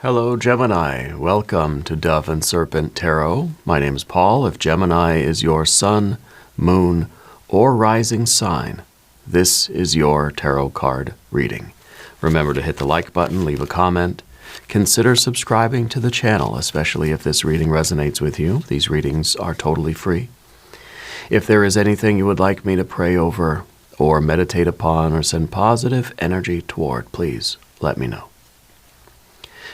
Hello, Gemini. Welcome to Dove and Serpent Tarot. My name is Paul. If Gemini is your sun, moon, or rising sign, this is your tarot card reading. Remember to hit the like button, leave a comment. Consider subscribing to the channel, especially if this reading resonates with you. These readings are totally free. If there is anything you would like me to pray over or meditate upon or send positive energy toward, please let me know.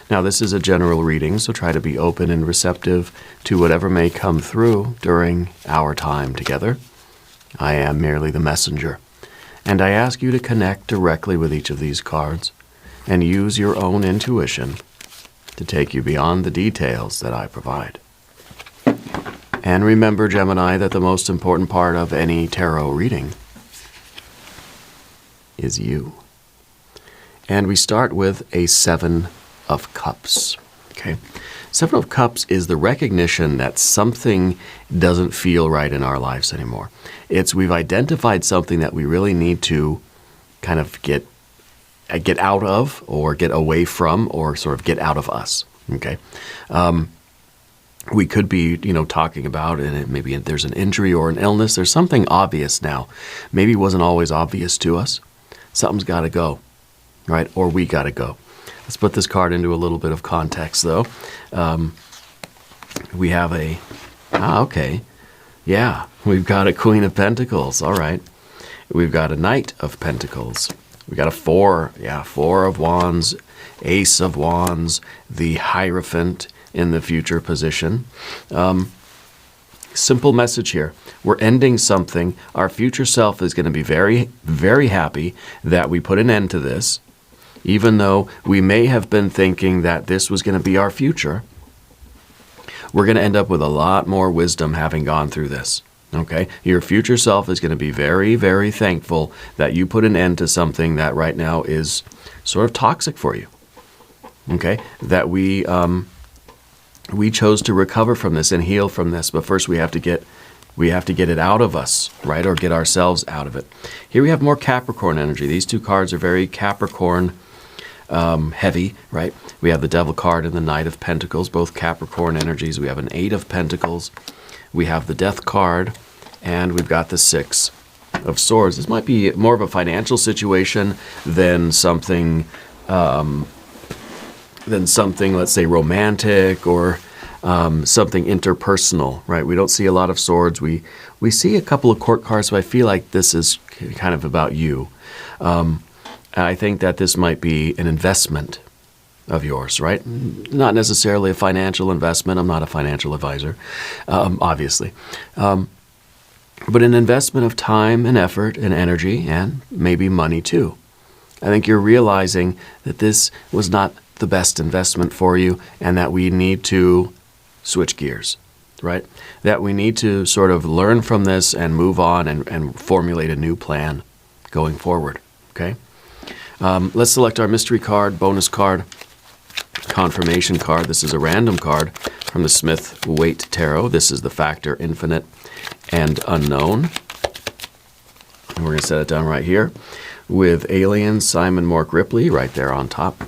Now, this is a general reading, so try to be open and receptive to whatever may come through during our time together. I am merely the messenger, and I ask you to connect directly with each of these cards and use your own intuition to take you beyond the details that I provide. And remember, Gemini, that the most important part of any tarot reading is you. And we start with a Seven of Cups. Okay, Seven of Cups is the recognition that something doesn't feel right in our lives anymore. We've identified something that we really need to kind of get out of, or get away from, or sort of get out of us. Okay, we could be, talking about it, and maybe there's an injury or an illness. There's something obvious now. Maybe it wasn't always obvious to us. Something's got to go, right? Or we got to go. Let's put this card into a little bit of context, though. We have we've got a Queen of Pentacles. All right. We've got a Knight of Pentacles. We got a Four of Wands, Ace of Wands, the Hierophant in the future position. Simple message here. We're ending something. Our future self is going to be very, very happy that we put an end to this. Even though we may have been thinking that this was going to be our future, we're going to end up with a lot more wisdom having gone through this. Okay? Your future self is going to be very, very thankful that you put an end to something that right now is sort of toxic for you. Okay? That we chose to recover from this and heal from this, but first we have to get it out of us, right? Or get ourselves out of it. Here we have more Capricorn energy. These two cards are very Capricorn heavy, right? We have the Devil card and the Knight of Pentacles, both Capricorn energies. We have an Eight of Pentacles. We have the Death card, and we've got the Six of Swords. This might be more of a financial situation than something, let's say, romantic or something interpersonal, right? We don't see a lot of swords. We see a couple of court cards, so I feel like this is kind of about you. I think that this might be an investment of yours, right? Not necessarily a financial investment. I'm not a financial advisor, obviously. But an investment of time and effort and energy and maybe money too. I think you're realizing that this was not the best investment for you and that we need to switch gears, right? That we need to sort of learn from this and move on and formulate a new plan going forward, okay? Let's select our mystery card, bonus card, confirmation card. This is a random card from the Smith-Waite Tarot. This is the factor infinite and unknown. And we're going to set it down right here with Alien Simon Mork Ripley right there on top.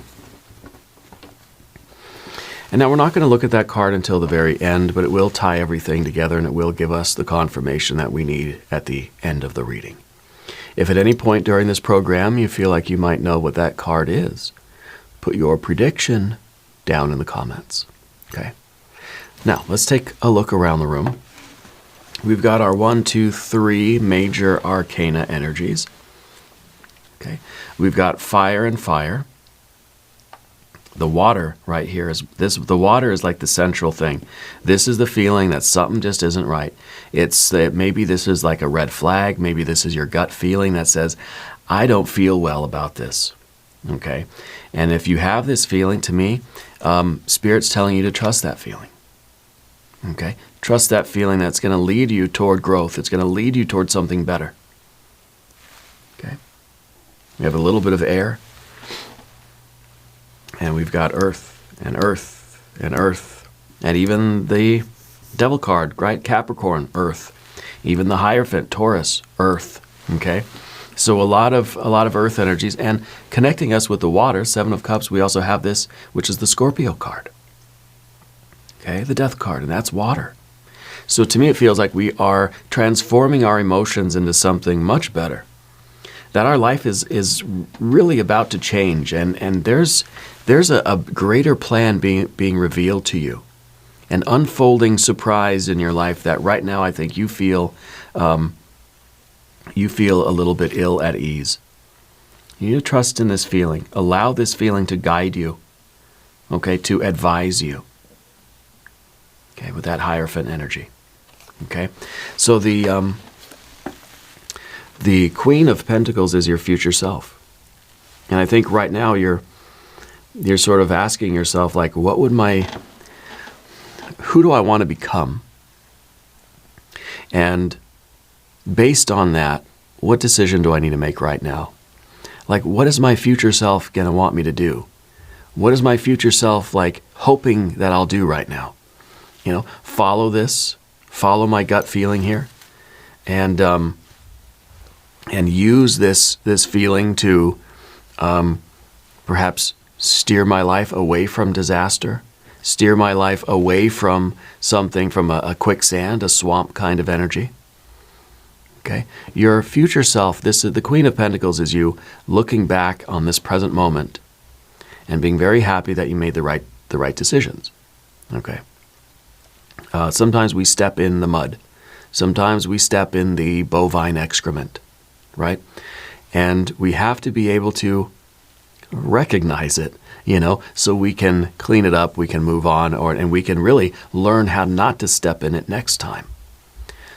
And now we're not going to look at that card until the very end, but it will tie everything together and it will give us the confirmation that we need at the end of the reading. If at any point during this program you feel like you might know what that card is, put your prediction down in the comments. Okay. Now, let's take a look around the room. We've got our 1, 2, 3 major arcana energies. Okay. We've got fire and fire. The water right here is this. The water is like the central thing. This is the feeling that something just isn't right. It's that maybe this is like a red flag. Maybe this is your gut feeling that says, I don't feel well about this. Okay. And if you have this feeling, to me, Spirit's telling you to trust that feeling. Okay. Trust that feeling that's going to lead you toward growth. It's going to lead you toward something better. Okay. We have a little bit of air. And we've got earth and earth and earth. And even the Devil card, right? Capricorn, earth. Even the Hierophant, Taurus, earth. Okay? So a lot of earth energies, and connecting us with the water, Seven of Cups, we also have this, which is the Scorpio card. Okay, the Death card, and that's water. So to me, it feels like we are transforming our emotions into something much better. That our life is really about to change, and there's a greater plan being revealed to you, an unfolding surprise in your life that right now I think you feel a little bit ill at ease. You need to trust in this feeling. Allow this feeling to guide you, okay, to advise you, okay, with that Hierophant energy. Okay, so the Queen of Pentacles is your future self, and I think right now you're sort of asking yourself, like, who do I want to become? And based on that, what decision do I need to make right now? Like, what is my future self going to want me to do? What is my future self, like, hoping that I'll do right now? You know, follow my gut feeling here, and use this feeling to perhaps steer my life away from disaster, steer my life away from something, from a quicksand, a swamp kind of energy. Okay, your future self, the Queen of Pentacles, is you looking back on this present moment and being very happy that you made the right decisions. Okay. Sometimes we step in the mud. Sometimes we step in the bovine excrement, right? And we have to be able to recognize it, so we can clean it up, we can move on, and we can really learn how not to step in it next time.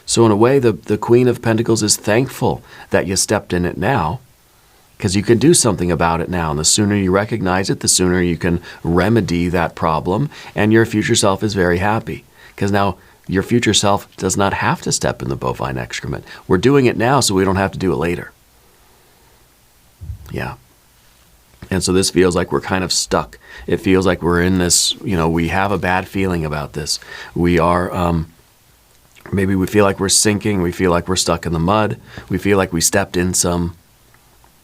So in a way, the Queen of Pentacles is thankful that you stepped in it now, because you can do something about it now. And the sooner you recognize it, the sooner you can remedy that problem, and your future self is very happy. Because now your future self does not have to step in the bovine excrement. We're doing it now so we don't have to do it later. Yeah. And so this feels like we're kind of stuck. It feels like we're in this, we have a bad feeling about this. We are, maybe we feel like we're sinking. We feel like we're stuck in the mud. We feel like we stepped in some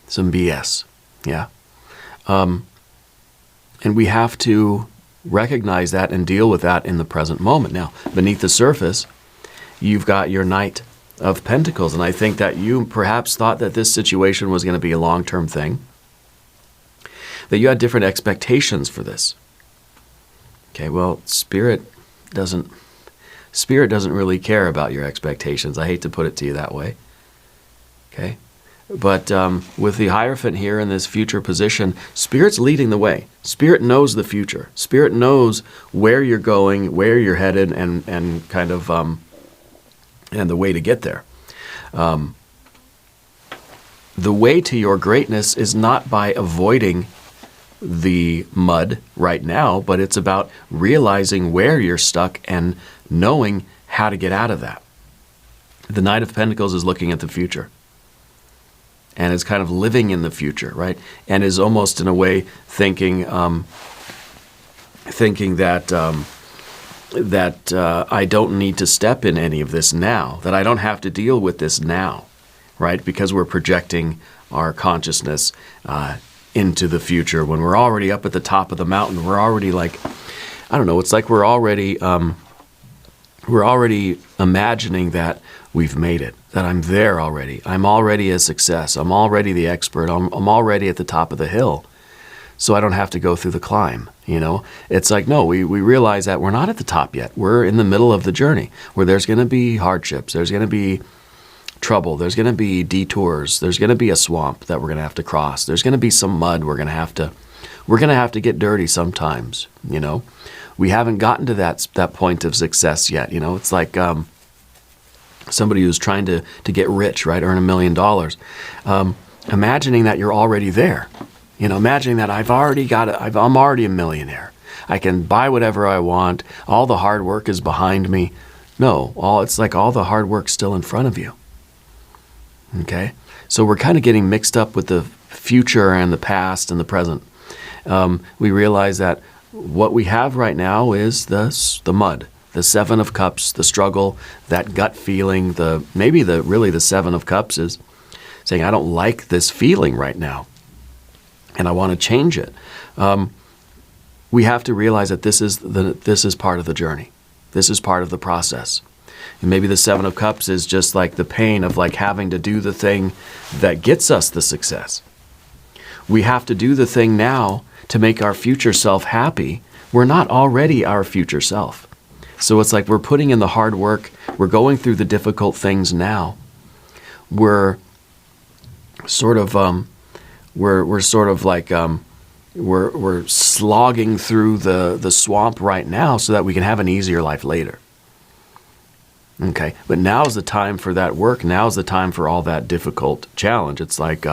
BS. Yeah. And we have to recognize that and deal with that in the present moment. Now, beneath the surface, you've got your Knight of Pentacles, and I think that you perhaps thought that this situation was going to be a long-term thing, that you had different expectations for this. Okay, well, Spirit doesn't really care about your expectations. I hate to put it to you that way. Okay? But with the Hierophant here in this future position, Spirit's leading the way. Spirit knows the future. Spirit knows where you're going, where you're headed, and kind of and the way to get there. The way to your greatness is not by avoiding the mud right now, but it's about realizing where you're stuck and knowing how to get out of that. The Knight of Pentacles is looking at the future, and is kind of living in the future, right? And is almost in a way thinking that I don't need to step in any of this now, that I don't have to deal with this now, right? Because we're projecting our consciousness into the future when we're already up at the top of the mountain. We're already like, I don't know, it's like we're already imagining that we've made it, that I'm there already. I'm already a success. I'm already the expert. I'm already at the top of the hill. So I don't have to go through the climb, It's like, no, we realize that we're not at the top yet. We're in the middle of the journey where there's going to be hardships. There's going to be trouble. There's going to be detours. There's going to be a swamp that we're going to have to cross. There's going to be some mud we're going to have to get dirty sometimes, We haven't gotten to that point of success yet, It's like somebody who's trying to get rich, right? Earn $1 million. Imagining that you're already there. Imagining that I'm already a millionaire. I can buy whatever I want. All the hard work is behind me. No, it's like all the hard work's still in front of you. Okay? So we're kind of getting mixed up with the future and the past and the present. We realize that what we have right now is the mud, the Seven of Cups, the struggle, that gut feeling, really the Seven of Cups is saying, I don't like this feeling right now, and I want to change it. We have to realize that this is part of the journey. This is part of the process. And maybe the Seven of Cups is just like the pain of like having to do the thing that gets us the success. We have to do the thing now to make our future self happy. We're not already our future self. So it's like we're putting in the hard work. We're going through the difficult things now. We're sort of we're slogging through the swamp right now so that we can have an easier life later. Okay, but now's the time for that work. Now's the time for all that difficult challenge. It's like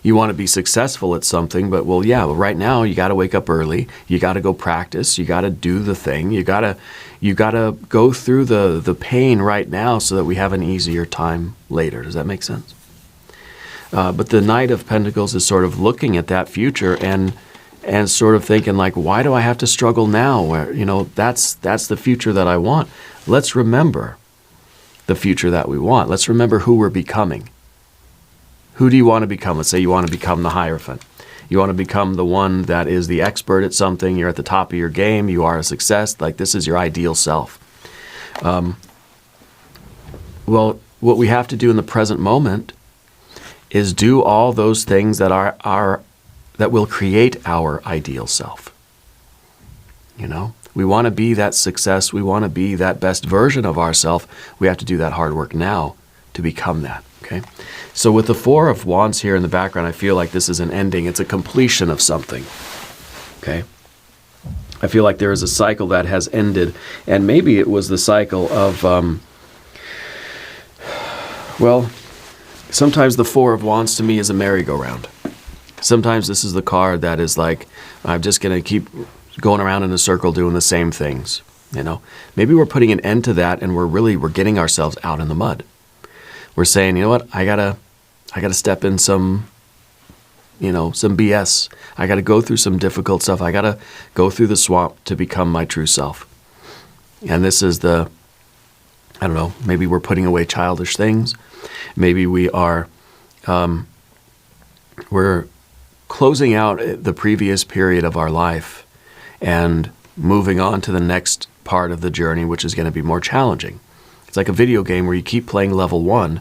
you want to be successful at something, but right now you got to wake up early. You got to go practice. You got to do the thing. You got to go through the pain right now so that we have an easier time later. Does that make sense? But the Knight of Pentacles is sort of looking at that future and sort of thinking like, why do I have to struggle now? Where, that's the future that I want. Let's remember the future that we want. Let's remember who we're becoming. Who do you want to become? Let's say you want to become the Hierophant. You want to become the one that is the expert at something. You're at the top of your game. You are a success. Like, this is your ideal self. Well, what we have to do in the present moment is do all those things that that will create our ideal self. We want to be that success. We want to be that best version of ourselves. We have to do that hard work now to become that. Okay. So with the Four of Wands here in the background, I feel like this is an ending. It's a completion of something. Okay. I feel like there is a cycle that has ended, and maybe it was the cycle of, sometimes the Four of Wands to me is a merry-go-round. Sometimes this is the card that is like, I'm just going to keep going around in a circle doing the same things. Maybe we're putting an end to that, and we're getting ourselves out in the mud. We're saying, you know what, I gotta step in some BS. I gotta go through some difficult stuff. I gotta go through the swamp to become my true self. And this is maybe we're putting away childish things. Maybe we are, we're closing out the previous period of our life and moving on to the next part of the journey, which is going to be more challenging. It's like a video game where you keep playing level 1.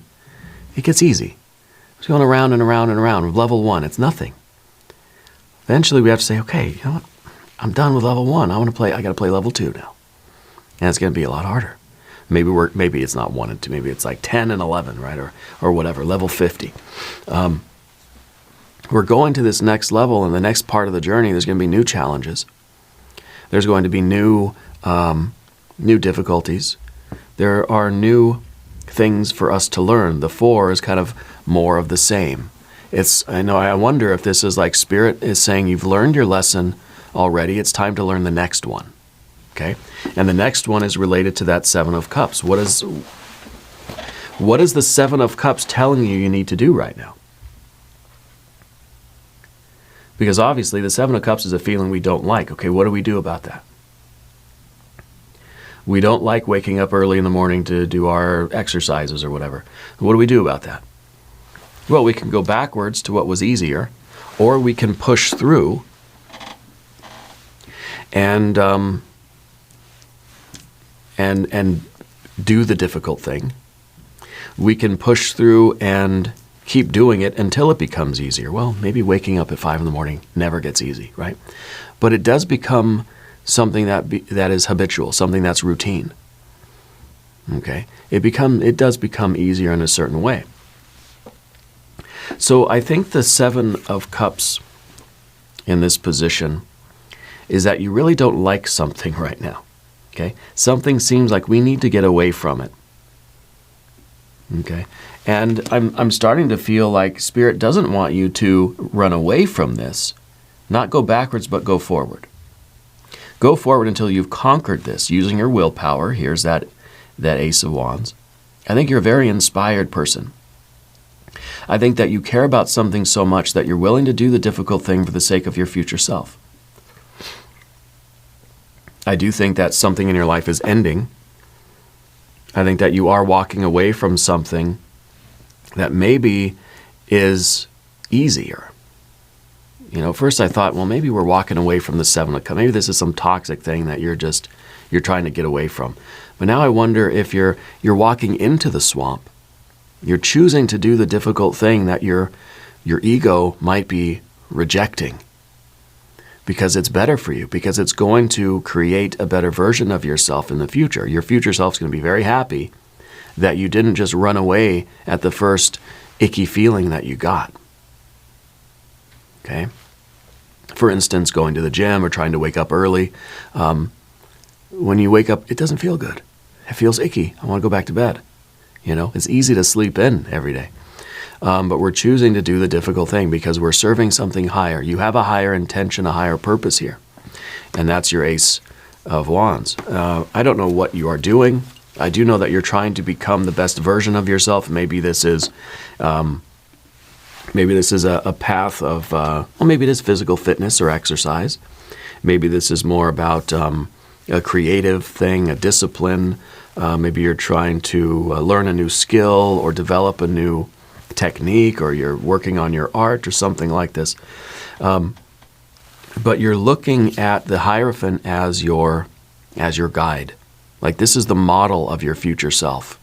It gets easy. It's going around and around and around. With level 1, it's nothing. Eventually we have to say, okay, you know what? I'm done with level 1. I got to play level 2 now. And it's going to be a lot harder. Maybe it's not 1 and 2. Maybe it's like 10 and 11, right? Or whatever, level 50. We're going to this next level, and the next part of the journey, there's going to be new challenges. There's going to be new difficulties. There are new things for us to learn. The 4 is kind of more of the same. I wonder if this is like Spirit is saying, you've learned your lesson already. It's time to learn the next one. Okay? And the next one is related to that 7 of Cups. What is the 7 of Cups telling you need to do right now? Because obviously the 7 of Cups is a feeling we don't like. Okay, what do we do about that? We don't like waking up early in the morning to do our exercises or whatever. What do we do about that? Well, we can go backwards to what was easier, or we can push through and do the difficult thing. We can push through and keep doing it until it becomes easier. Well, maybe waking up at 5 in the morning never gets easy, right? But it does become something that is habitual, something that's routine. Okay? It does become easier in a certain way. So I think the 7 of Cups in this position is that you really don't like something right now. Okay? Something seems like we need to get away from it. Okay? And I'm starting to feel like Spirit doesn't want you to run away from this. Not go backwards, but go forward. Go forward until you've conquered this using your willpower. Here's that Ace of Wands. I think you're a very inspired person. I think that you care about something so much that you're willing to do the difficult thing for the sake of your future self. I do think that something in your life is ending. I think that you are walking away from something that maybe is easier. You know, first I thought, well, maybe we're walking away from the 7 of Cups. Maybe this is some toxic thing that you're trying to get away from. But now I wonder if you're walking into the swamp. You're choosing to do the difficult thing that your ego might be rejecting because it's better for you, because it's going to create a better version of yourself in the future. Your future self's going to be very happy that you didn't just run away at the first icky feeling that you got. Okay? For instance, going to the gym or trying to wake up early. When you wake up, it doesn't feel good. It feels icky. I want to go back to bed. You know, it's easy to sleep in every day. But we're choosing to do the difficult thing because we're serving something higher. You have a higher intention, a higher purpose here. And that's your Ace of Wands. I don't know what you are doing. I do know that you're trying to become the best version of yourself. Maybe this is a path of, well, maybe it is physical fitness or exercise. Maybe this is more about a creative thing, a discipline. Maybe you're trying to learn a new skill or develop a new technique, or you're working on your art or something like this. But you're looking at the Hierophant as your guide. Like this is the model of your future self.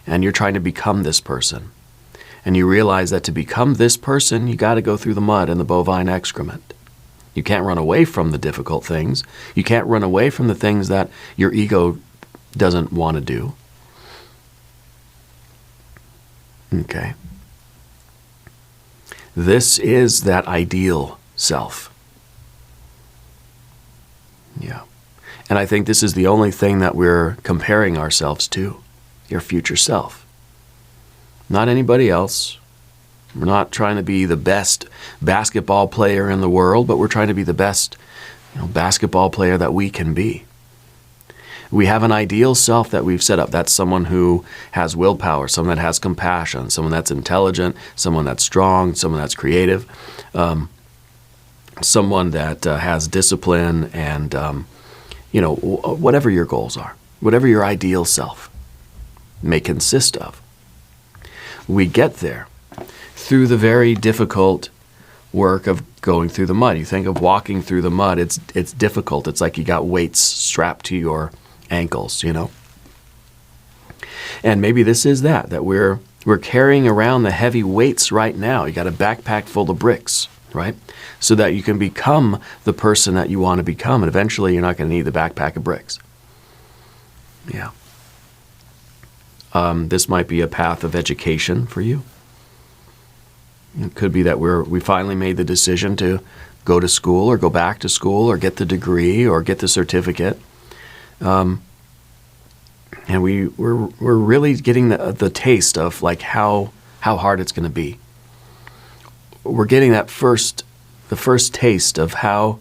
And you're trying to become this person. And you realize that to become this person, you got to go through the mud and the bovine excrement. You can't run away from the difficult things. You can't run away from the things that your ego doesn't want to do. Okay. This is that ideal self. Yeah. And I think this is the only thing that we're comparing ourselves to, your future self. Not anybody else. We're not trying to be the best basketball player in the world, but we're trying to be the best, basketball player that we can be. We have an ideal self that we've set up. That's someone who has willpower, someone that has compassion, someone that's intelligent, someone that's strong, someone that's creative, someone that has discipline and, whatever your goals are, whatever your ideal self may consist of. We get there through the very difficult work of going through the mud. You think of walking through the mud, it's difficult. It's like you got weights strapped to your ankles, And maybe this is that we're carrying around the heavy weights right now. You got a backpack full of bricks, right? So that you can become the person that you want to become. And eventually you're not going to need the backpack of bricks. Yeah. This might be a path of education for you. It could be that we finally made the decision to go to school or go back to school or get the degree or get the certificate. And we're really getting the taste of like how hard it's going to be. We're getting the first taste of how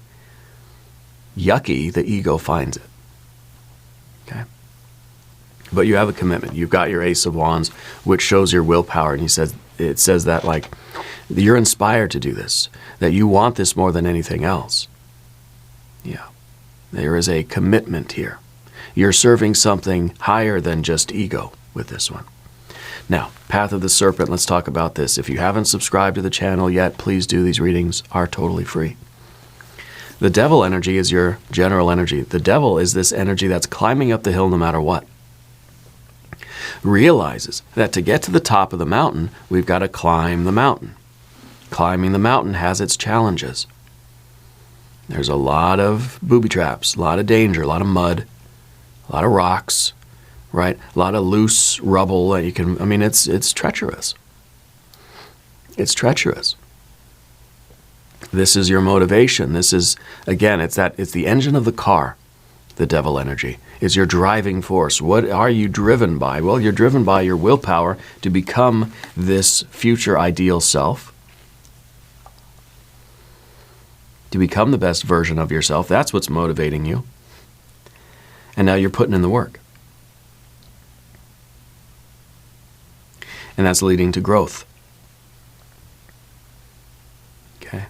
yucky the ego finds it. Okay. But you have a commitment. You've got your Ace of Wands, which shows your willpower. And it says that like you're inspired to do this, that you want this more than anything else. Yeah. There is a commitment here. You're serving something higher than just ego with this one. Now, Path of the Serpent, let's talk about this. If you haven't subscribed to the channel yet, please do. These readings are totally free. The devil energy is your general energy. The devil is this energy that's climbing up the hill no matter what. Realizes that to get to the top of the mountain, we've got to climb the mountain. Climbing the mountain has its challenges. There's a lot of booby traps, a lot of danger, a lot of mud, a lot of rocks, right? A lot of loose rubble that it's treacherous. It's treacherous. This is your motivation. This is, again, it's the engine of the car, the devil energy. It's your driving force. What are you driven by? Well, you're driven by your willpower to become this future ideal self, to become the best version of yourself. That's what's motivating you. And now you're putting in the work. And that's leading to growth. Okay.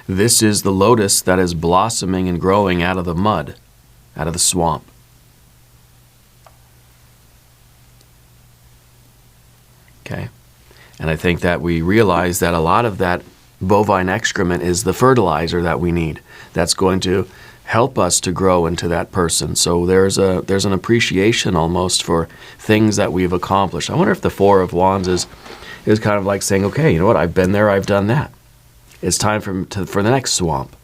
This is the lotus that is blossoming and growing out of the mud, out of the swamp. think that we realize that a lot of that bovine excrement is the fertilizer that we need. That's going to help us to grow into that person. So there's an appreciation almost for things that we've accomplished. I wonder if the Four of Wands is kind of like saying, okay, you know what, I've been there, I've done that. It's time for the next swamp.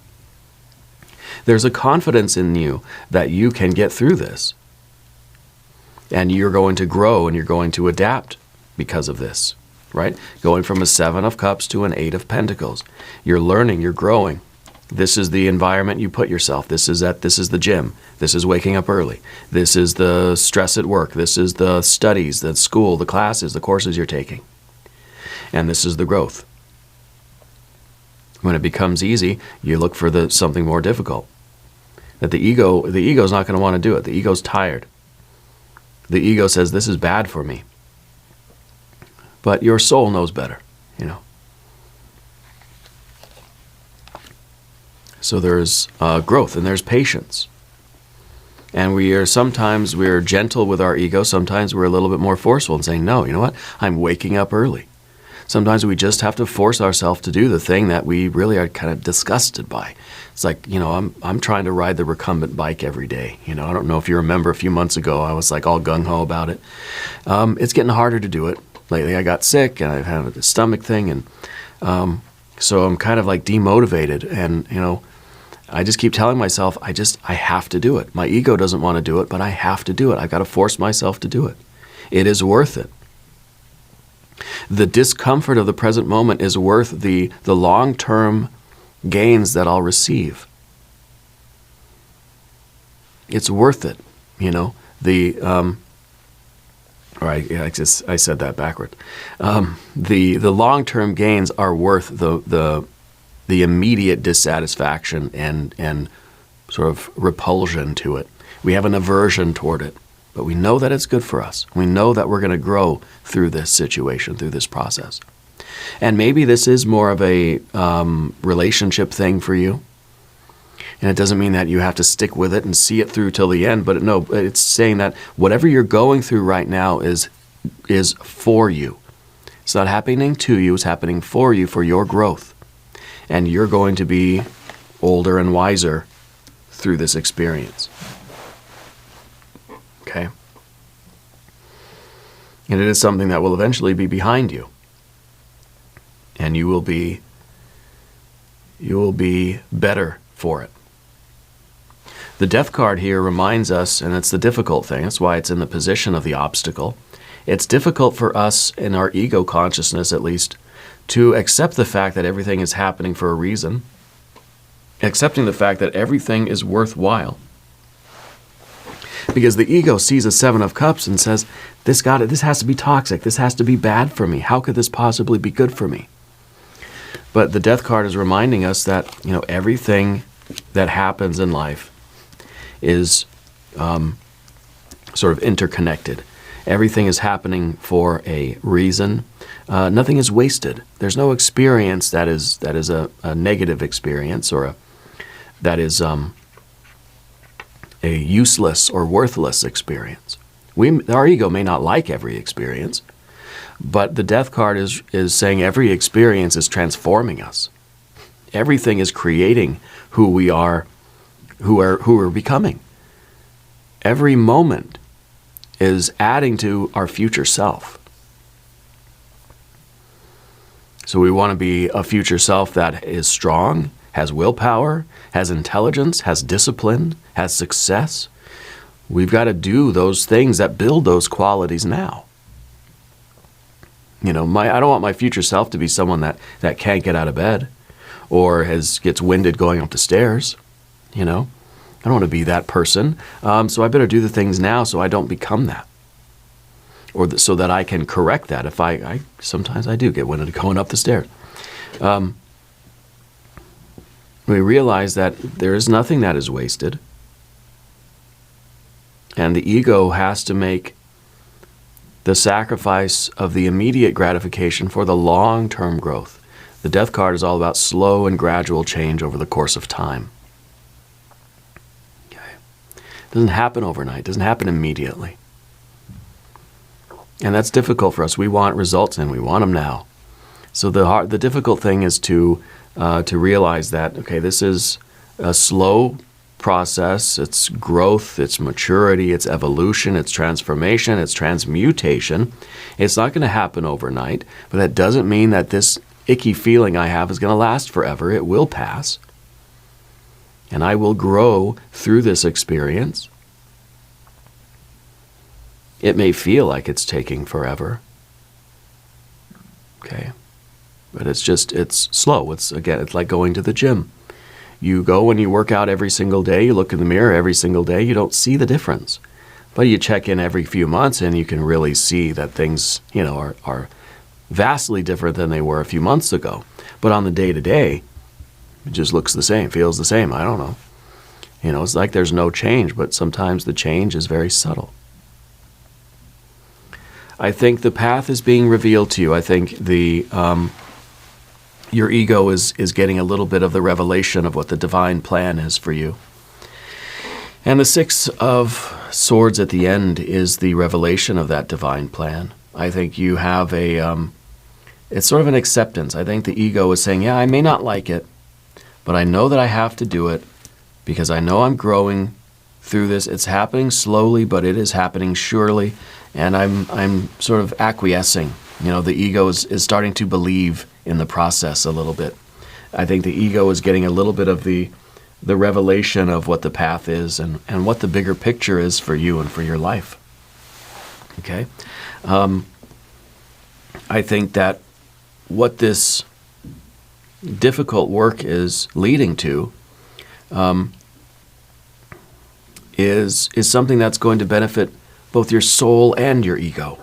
There's a confidence in you that you can get through this. And you're going to grow and you're going to adapt because of this, right? Going from a 7 of Cups to an 8 of Pentacles. You're learning, you're growing. This is the environment you put yourself. This is the gym. This is waking up early. This is the stress at work. This is the studies, the school, the classes, the courses you're taking. And this is the growth. When it becomes easy, you look for something more difficult. That the ego's not going to want to do it. The ego's tired. The ego says, this is bad for me. But your soul knows better, you know. So there's growth and there's patience. And sometimes we're gentle with our ego. Sometimes we're a little bit more forceful and saying, no, you know what? I'm waking up early. Sometimes we just have to force ourselves to do the thing that we really are kind of disgusted by. It's like, you know, I'm trying to ride the recumbent bike every day. You know, I don't know if you remember a few months ago, I was like all gung-ho about it. It's getting harder to do it. Lately I got sick and I've had a stomach thing. And so I'm kind of like demotivated. And, you know, I just keep telling myself, I have to do it. My ego doesn't want to do it, but I have to do it. I've got to force myself to do it. It is worth it. The discomfort of the present moment is worth the long-term gains that I'll receive. It's worth it, you know. I said that backward. The long-term gains are worth the immediate dissatisfaction and sort of repulsion to it. We have an aversion toward it. But we know that it's good for us. We know that we're going to grow through this situation, through this process. And maybe this is more of a relationship thing for you. And it doesn't mean that you have to stick with it and see it through till the end. But no, it's saying that whatever you're going through right now is for you. It's not happening to you. It's happening for you, for your growth. And you're going to be older and wiser through this experience. Okay? And it is something that will eventually be behind you. And you will be better for it. The Death card here reminds us, and it's the difficult thing, that's why it's in the position of the obstacle. It's difficult for us, in our ego consciousness at least, to accept the fact that everything is happening for a reason. Accepting the fact that everything is worthwhile. Because the ego sees a 7 of Cups and says, this has to be toxic. This has to be bad for me. How could this possibly be good for me? But the Death card is reminding us that, you know, everything that happens in life is sort of interconnected. Everything is happening for a reason. Nothing is wasted. There's no experience that is a negative experience or that is a useless or worthless experience. Our ego may not like every experience, but the Death card is saying every experience is transforming us. Everything is creating who we are, who we're becoming. Every moment is adding to our future self. So we want to be a future self that is strong, has willpower, has intelligence, has discipline, has success. We've got to do those things that build those qualities now. You know, I don't want my future self to be someone that can't get out of bed or gets winded going up the stairs. You know, I don't want to be that person. So I better do the things now so I don't become that. Or so that I can correct that if sometimes I do get winded going up the stairs. We realize that there is nothing that is wasted. And the ego has to make the sacrifice of the immediate gratification for the long-term growth. The Death card is all about slow and gradual change over the course of time. Okay. It doesn't happen overnight. It doesn't happen immediately. And that's difficult for us. We want results and we want them now. So the difficult thing is to realize that, okay, this is a slow process. It's growth, it's maturity, it's evolution, it's transformation, it's transmutation. It's not going to happen overnight, but that doesn't mean that this icky feeling I have is going to last forever. It will pass. And I will grow through this experience. It may feel like it's taking forever. Okay. But it's slow. It's like going to the gym. You go and you work out every single day. You look in the mirror every single day. You don't see the difference. But you check in every few months and you can really see that things, are vastly different than they were a few months ago. But on the day-to-day, it just looks the same, feels the same. I don't know. It's like there's no change, but sometimes the change is very subtle. I think the path is being revealed to you. I think your ego is getting a little bit of the revelation of what the divine plan is for you. And the Six of Swords at the end is the revelation of that divine plan. I think you have it's sort of an acceptance. I think the ego is saying, yeah, I may not like it, but I know that I have to do it because I know I'm growing through this. It's happening slowly, but it is happening surely. And I'm sort of acquiescing. The ego is starting to believe in the process a little bit. I think the ego is getting a little bit of the revelation of what the path is and what the bigger picture is for you and for your life. Okay? I think that what this difficult work is leading to is something that's going to benefit both your soul and your ego,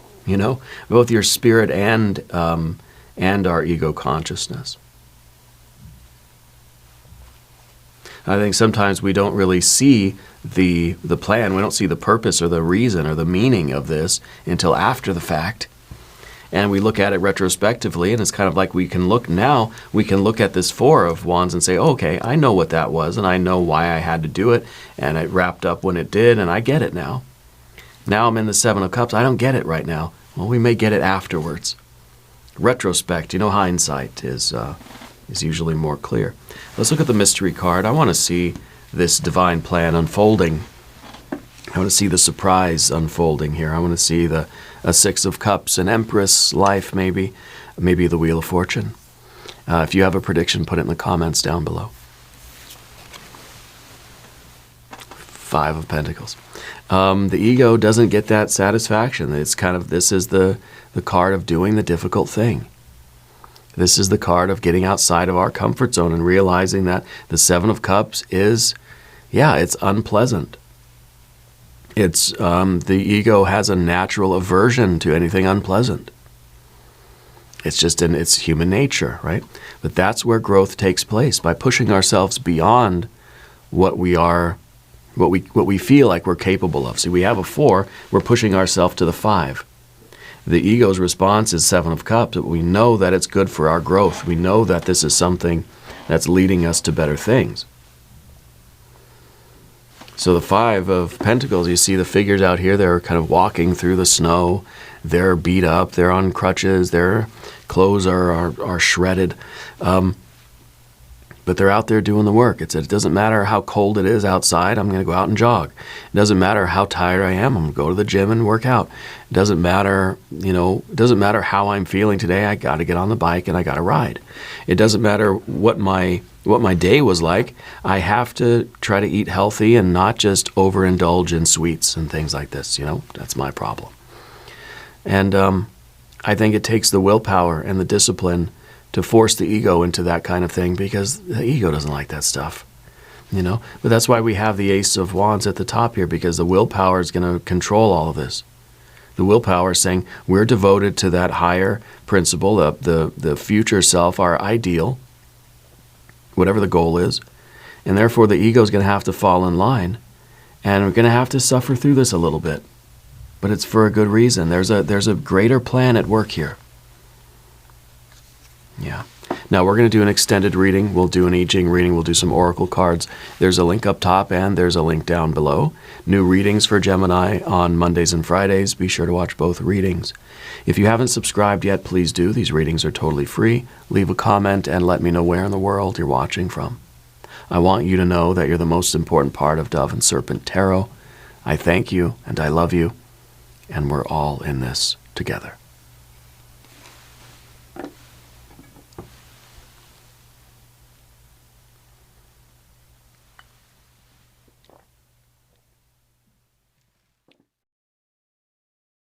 both your spirit and our ego consciousness. I think sometimes we don't really see the plan. We don't see the purpose or the reason or the meaning of this until after the fact. And we look at it retrospectively, and it's kind of like we can look at this Four of Wands and say, oh, okay, I know what that was, and I know why I had to do it, and it wrapped up when it did, and I get it now. Now I'm in the Seven of Cups. I don't get it right now. Well, we may get it afterwards. Retrospect, hindsight is usually more clear. Let's look at the mystery card. I want to see this divine plan unfolding. I want to see the surprise unfolding here. I want to see a Six of Cups, an Empress life maybe the Wheel of Fortune. If you have a prediction, put it in the comments down below. Five of Pentacles. The ego doesn't get that satisfaction. It's this is the card of doing the difficult thing. This is the card of getting outside of our comfort zone and realizing that the Seven of Cups is, it's unpleasant. It's the ego has a natural aversion to anything unpleasant. It's just it's human nature, right? But that's where growth takes place, by pushing ourselves beyond what we are, what we feel like we're capable of. See, we have a 4, we're pushing ourselves to the 5. The ego's response is Seven of Cups, but we know that it's good for our growth. We know that this is something that's leading us to better things. So the Five of Pentacles, you see the figures out here, they're kind of walking through the snow. They're beat up, they're on crutches, their clothes are shredded. But they're out there doing the work. It doesn't matter how cold it is outside, I'm going to go out and jog. It doesn't matter how tired I am, I'm going to go to the gym and work out. It doesn't matter, it doesn't matter how I'm feeling today, I got to get on the bike and I got to ride. It doesn't matter what my day was like, I have to try to eat healthy and not just overindulge in sweets and things like this, that's my problem. And I think it takes the willpower and the discipline to force the ego into that kind of thing, because the ego doesn't like that stuff, But that's why we have the Ace of Wands at the top here, because the willpower is going to control all of this. The willpower is saying we're devoted to that higher principle, the future self, our ideal, whatever the goal is, and therefore the ego is going to have to fall in line, and we're going to have to suffer through this a little bit, but it's for a good reason. There's a greater plan at work here. Yeah. Now we're going to do an extended reading. We'll do an I Ching reading. We'll do some oracle cards. There's a link up top and there's a link down below. New readings for Gemini on Mondays and Fridays. Be sure to watch both readings. If you haven't subscribed yet, please do. These readings are totally free. Leave a comment and let me know where in the world you're watching from. I want you to know that you're the most important part of Dove and Serpent Tarot. I thank you and I love you, and we're all in this together.